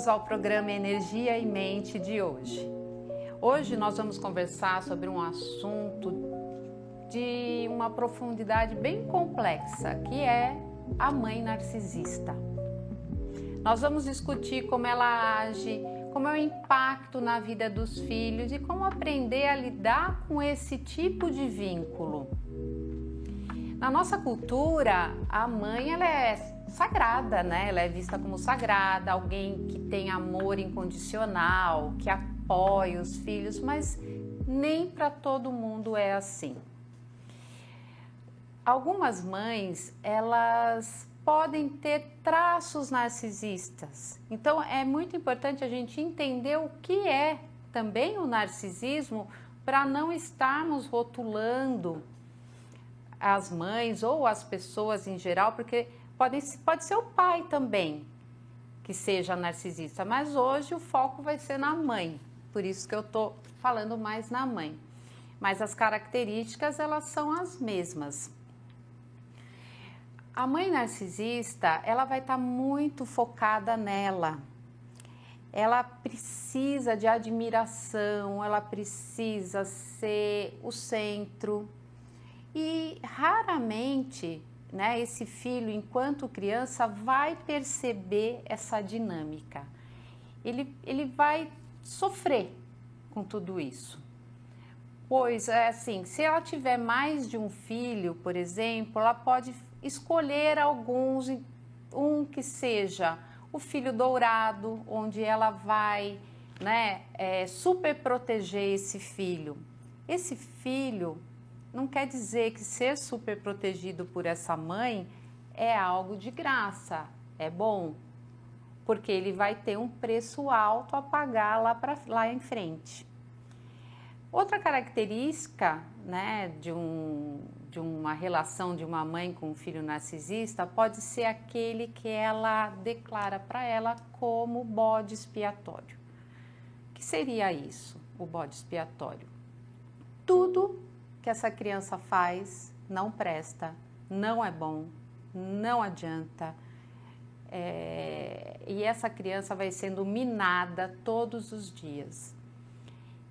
bem-vindos ao programa Energia e Mente de hoje. Hoje nós vamos conversar sobre um assunto de uma profundidade bem complexa, que é a mãe narcisista. Nós vamos discutir como ela age, como é o impacto na vida dos filhos e como aprender a lidar com esse tipo de vínculo. Na nossa cultura, a mãe ela é sagrada, né? Ela é vista como sagrada, alguém que tem amor incondicional, que apoia os filhos, mas nem para todo mundo é assim. Algumas mães, elas podem ter traços narcisistas. Então, é muito importante a gente entender o que é também o narcisismo para não estarmos rotulando as mães ou as pessoas em geral, porque pode ser o pai também que seja narcisista, mas hoje o foco vai ser na mãe, por isso que eu estou falando mais na mãe. Mas as características, elas são as mesmas. A mãe narcisista, ela vai estar muito focada nela. Ela precisa de admiração, ela precisa ser o centro. E raramente, né, esse filho, enquanto criança, vai perceber essa dinâmica. Ele vai sofrer com tudo isso. Pois, é assim, se ela tiver mais de um filho, por exemplo, ela pode escolher alguns, um que seja o filho dourado, onde ela vai, né, super proteger esse filho. Esse filho não quer dizer que ser super protegido por essa mãe é algo de graça, é bom, porque ele vai ter um preço alto a pagar lá em frente. Outra característica, né, de uma relação de uma mãe com um filho narcisista pode ser aquele que ela declara para ela como bode expiatório. O que seria isso, o bode expiatório? Tudo que essa criança faz não presta, não é bom, não adianta. E essa criança vai sendo minada todos os dias.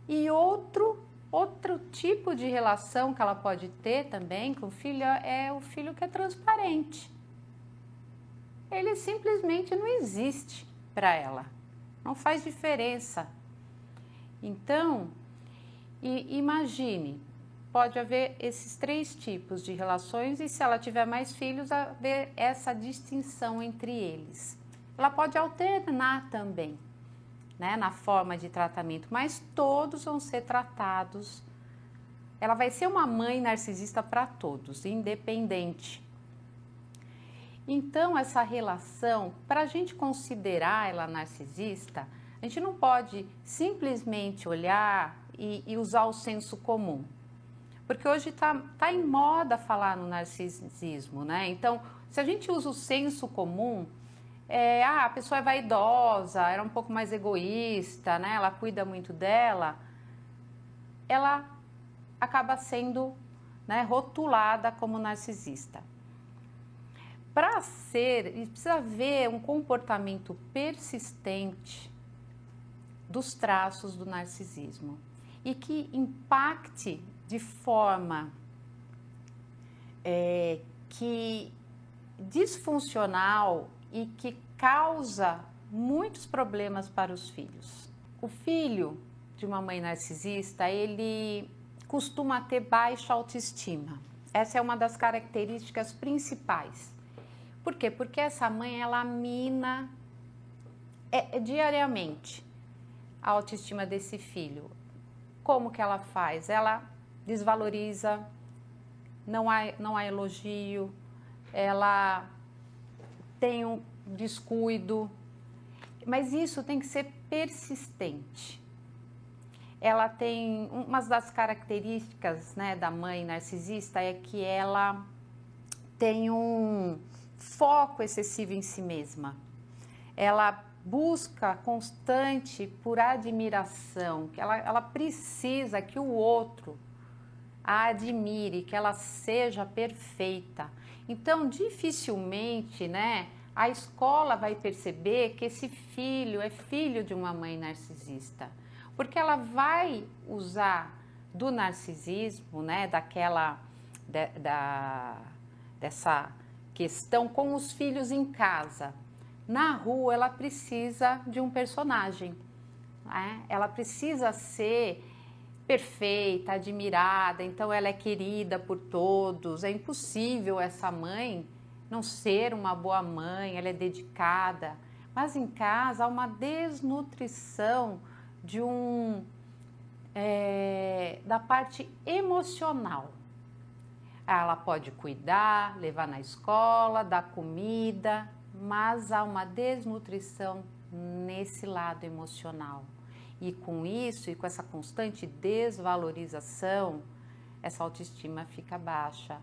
E outro tipo de relação que ela pode ter também com o filho é o filho que é transparente. Ele simplesmente não existe para ela, não faz diferença. Então, imagine, pode haver esses três tipos de relações e se ela tiver mais filhos, haver essa distinção entre eles. Ela pode alternar também, né, na forma de tratamento, mas todos vão ser tratados. Ela vai ser uma mãe narcisista para todos, independente. Então, essa relação, para a gente considerar ela narcisista, a gente não pode simplesmente olhar e usar o senso comum. Porque hoje tá em moda falar no narcisismo, né? Então, se a gente usa o senso comum, a pessoa é vaidosa, era um pouco mais egoísta, né? Ela cuida muito dela, ela acaba sendo, né, rotulada como narcisista. Para ser, precisa ver um comportamento persistente dos traços do narcisismo e que impacte de forma que disfuncional e que causa muitos problemas para os filhos. O filho de uma mãe narcisista, ele costuma ter baixa autoestima. Essa é uma das características principais. Por quê? Porque essa mãe, ela mina diariamente a autoestima desse filho. Como que ela faz? Ela desvaloriza, não há elogio, ela tem um descuido, mas isso tem que ser persistente. Ela tem, uma das características, né, da mãe narcisista é que ela tem um foco excessivo em si mesma. Ela busca constante por admiração, que ela precisa que o outro a admire, que ela seja perfeita. Então, dificilmente, né, a escola vai perceber que esse filho é filho de uma mãe narcisista, porque ela vai usar do narcisismo, né, dessa questão com os filhos em casa. Na rua, ela precisa de um personagem, né? Ela precisa ser perfeita, admirada, então ela é querida por todos. É impossível essa mãe não ser uma boa mãe, ela é dedicada. Mas em casa há uma desnutrição de da parte emocional. Ela pode cuidar, levar na escola, dar comida, mas há uma desnutrição nesse lado emocional. E com isso, e com essa constante desvalorização, essa autoestima fica baixa.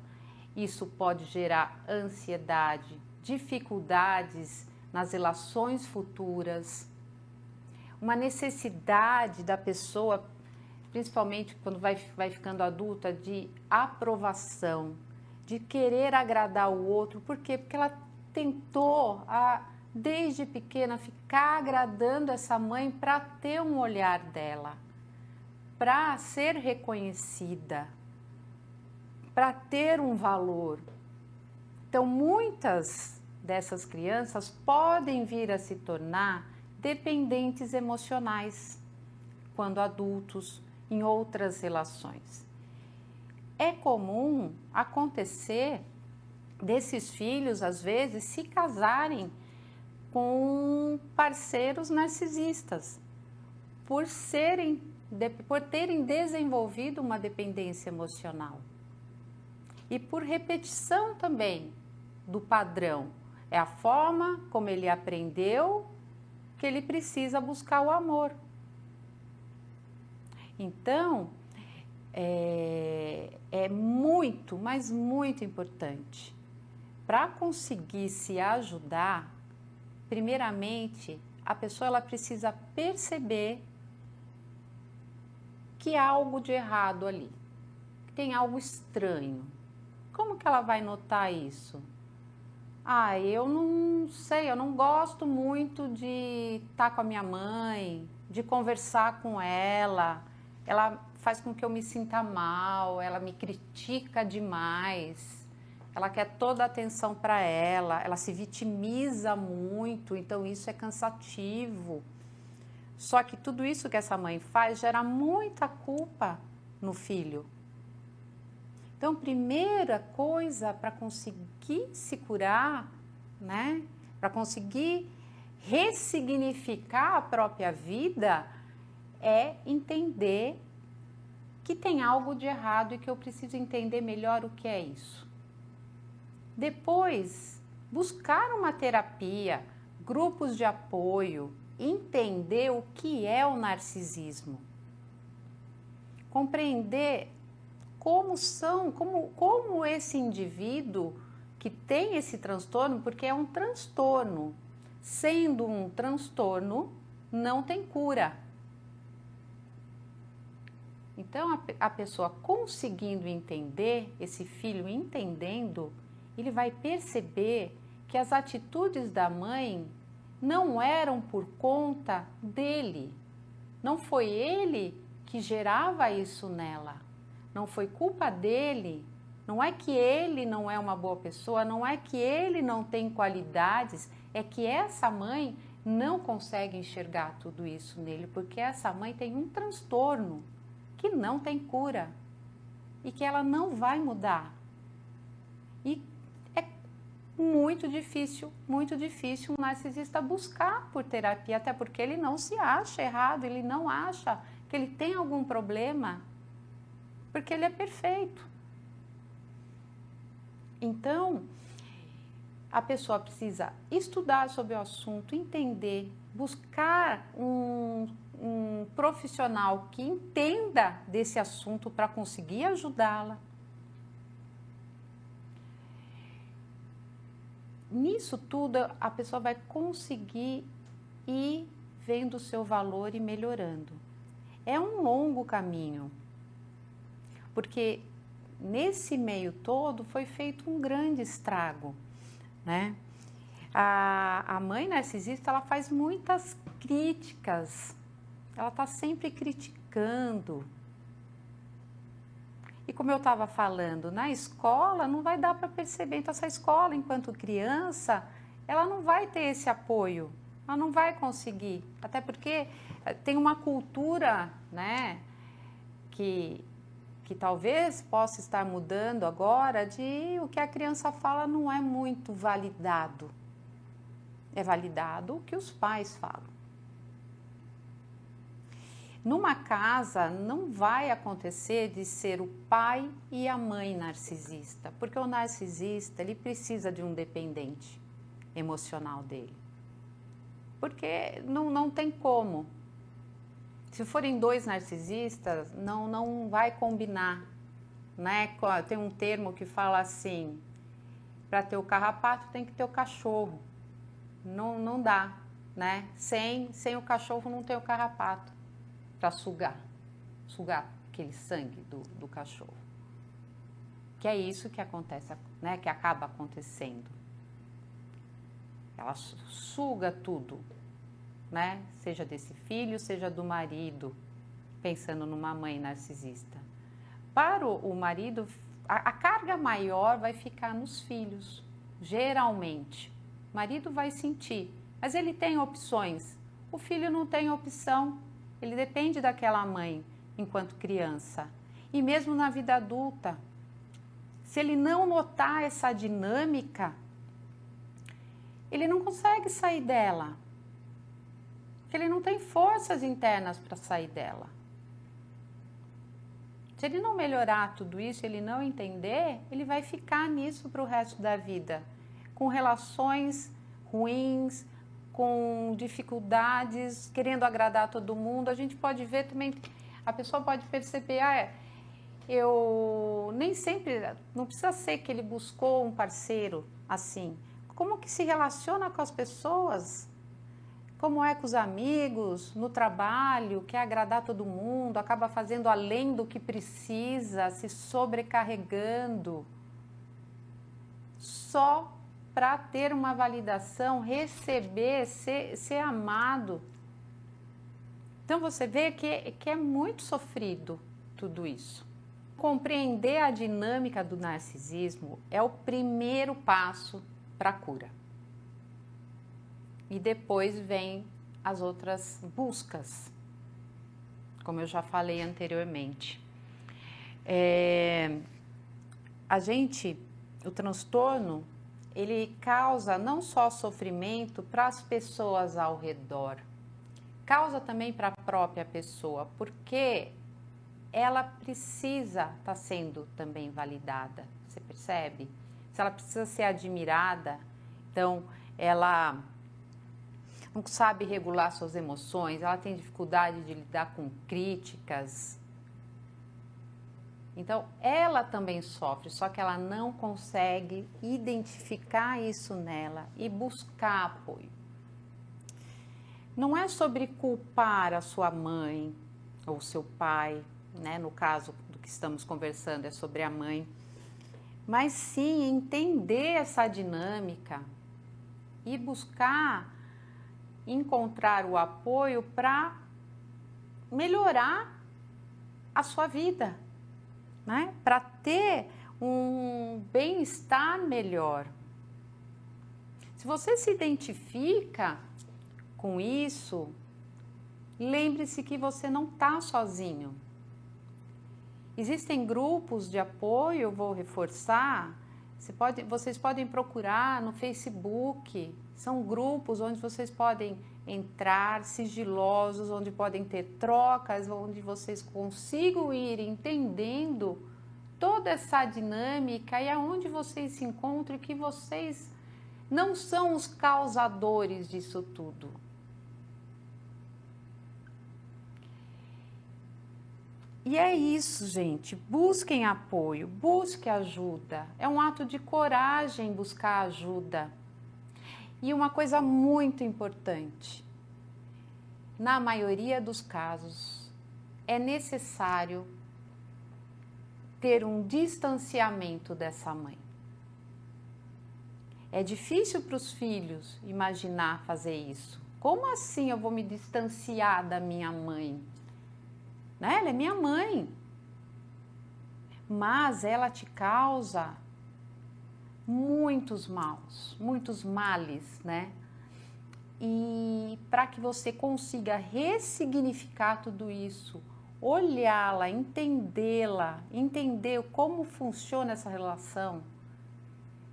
Isso pode gerar ansiedade, dificuldades nas relações futuras, uma necessidade da pessoa, principalmente quando vai ficando adulta, de aprovação, de querer agradar o outro. Por quê? Porque ela tentou, desde pequena, ficar agradando essa mãe para ter um olhar dela, para ser reconhecida, para ter um valor. Então, muitas dessas crianças podem vir a se tornar dependentes emocionais quando adultos, em outras relações. É comum acontecer desses filhos, às vezes, se casarem com parceiros narcisistas, por terem desenvolvido uma dependência emocional. E por repetição também do padrão. É a forma como ele aprendeu que ele precisa buscar o amor. Então, é muito, mas muito importante. Para conseguir se ajudar, primeiramente, a pessoa ela precisa perceber que há algo de errado ali, que tem algo estranho. Como que ela vai notar isso? Eu não sei, eu não gosto muito de estar com a minha mãe, de conversar com ela faz com que eu me sinta mal, ela me critica demais, ela quer toda a atenção para ela se vitimiza muito, então isso é cansativo. Só que tudo isso que essa mãe faz gera muita culpa no filho. Então, primeira coisa para conseguir se curar, né? Para conseguir ressignificar a própria vida, é entender que tem algo de errado e que eu preciso entender melhor o que é isso. Depois, buscar uma terapia, grupos de apoio, entender o que é o narcisismo. Compreender como esse indivíduo que tem esse transtorno, porque é um transtorno. Sendo um transtorno, não tem cura. Então, a pessoa conseguindo entender, esse filho entendendo, ele vai perceber que as atitudes da mãe não eram por conta dele. Não foi ele que gerava isso nela. Não foi culpa dele. Não é que ele não é uma boa pessoa, não é que ele não tem qualidades, é que essa mãe não consegue enxergar tudo isso nele, porque essa mãe tem um transtorno que não tem cura e que ela não vai mudar. E é muito difícil um narcisista buscar por terapia, até porque ele não se acha errado, ele não acha que ele tem algum problema, porque ele é perfeito. Então, a pessoa precisa estudar sobre o assunto, entender, buscar um profissional que entenda desse assunto para conseguir ajudá-la. Nisso tudo, a pessoa vai conseguir ir vendo o seu valor e melhorando. É um longo caminho, porque nesse meio todo foi feito um grande estrago, né? A mãe narcisista, ela faz muitas críticas, ela está sempre criticando. E como eu estava falando, na escola não vai dar para perceber. Então, essa escola, enquanto criança, ela não vai ter esse apoio, ela não vai conseguir. Até porque tem uma cultura, né, que talvez possa estar mudando agora, de o que a criança fala não é muito validado. É validado o que os pais falam. Numa casa não vai acontecer de ser o pai e a mãe narcisista, porque o narcisista ele precisa de um dependente emocional dele. Porque não tem como. Se forem dois narcisistas, não vai combinar, né? Tem um termo que fala assim, para ter o carrapato tem que ter o cachorro. Não dá, né? Sem o cachorro não tem o carrapato para sugar aquele sangue do cachorro. Que é isso que acontece, né? Que acaba acontecendo. Ela suga tudo, né? Seja desse filho, seja do marido, pensando numa mãe narcisista. Para o marido, a carga maior vai ficar nos filhos, geralmente. O marido vai sentir, mas ele tem opções. O filho não tem opção, ele depende daquela mãe enquanto criança. E mesmo na vida adulta, se ele não notar essa dinâmica, ele não consegue sair dela. Porque ele não tem forças internas para sair dela. Se ele não melhorar tudo isso, ele não entender, ele vai ficar nisso para o resto da vida. Com relações ruins, com dificuldades, querendo agradar todo mundo. A gente pode ver também, a pessoa pode perceber, eu nem sempre, não precisa ser que ele buscou um parceiro assim. Como que se relaciona com as pessoas? Como é com os amigos, no trabalho, quer agradar todo mundo, acaba fazendo além do que precisa, se sobrecarregando, só para ter uma validação, receber, ser amado. Então você vê que é muito sofrido tudo isso. Compreender a dinâmica do narcisismo é o primeiro passo para a cura. E depois vem as outras buscas, como eu já falei anteriormente. O transtorno, ele causa não só sofrimento para as pessoas ao redor, causa também para a própria pessoa, porque ela precisa estar sendo também validada, você percebe? Se ela precisa ser admirada, então ela não sabe regular suas emoções, ela tem dificuldade de lidar com críticas. Então, ela também sofre, só que ela não consegue identificar isso nela e buscar apoio. Não é sobre culpar a sua mãe ou seu pai, né? No caso do que estamos conversando, é sobre a mãe, mas sim entender essa dinâmica e buscar encontrar o apoio para melhorar a sua vida, né? Para ter um bem-estar melhor. Se você se identifica com isso, lembre-se que você não está sozinho. Existem grupos de apoio, vou reforçar, vocês podem procurar no Facebook, são grupos onde vocês podem entrar sigilosos, onde podem ter trocas, onde vocês consigam ir entendendo toda essa dinâmica e aonde vocês se encontram e que vocês não são os causadores disso tudo. E é isso, gente. Busquem apoio, busquem ajuda. É um ato de coragem buscar ajuda. E uma coisa muito importante, na maioria dos casos, é necessário ter um distanciamento dessa mãe. É difícil para os filhos imaginar fazer isso. Como assim eu vou me distanciar da minha mãe? Né? Ela é minha mãe. Mas ela te causa muitos muitos males, né? E para que você consiga ressignificar tudo isso, olhá-la, entendê-la, entender como funciona essa relação,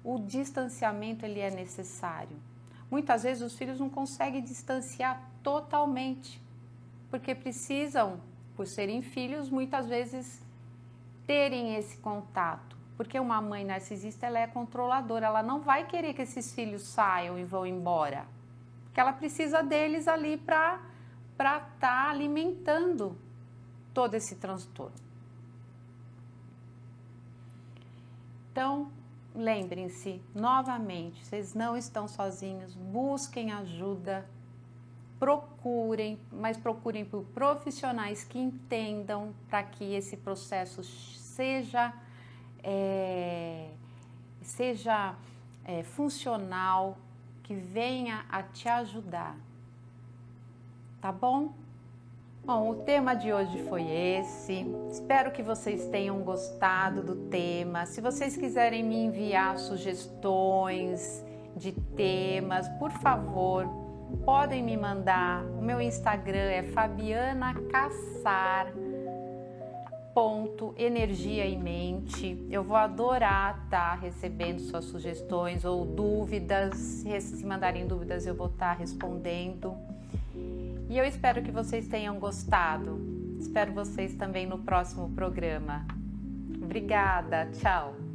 o distanciamento ele é necessário. Muitas vezes os filhos não conseguem distanciar totalmente, porque precisam, por serem filhos, muitas vezes terem esse contato. Porque uma mãe narcisista, ela é controladora, ela não vai querer que esses filhos saiam e vão embora. Porque ela precisa deles ali para estar alimentando todo esse transtorno. Então, lembrem-se, novamente, vocês não estão sozinhos, busquem ajuda, procurem, mas procurem por profissionais que entendam para que esse processo seja funcional, que venha a te ajudar, tá bom? Bom, o tema de hoje foi esse. Espero que vocês tenham gostado do tema. Se vocês quiserem me enviar sugestões de temas, por favor, podem me mandar. O meu Instagram é fabianacassar.energiaemente. Eu vou adorar estar recebendo suas sugestões ou dúvidas. Se mandarem dúvidas, eu vou estar respondendo. E eu espero que vocês tenham gostado. Espero vocês também no próximo programa. Obrigada, tchau!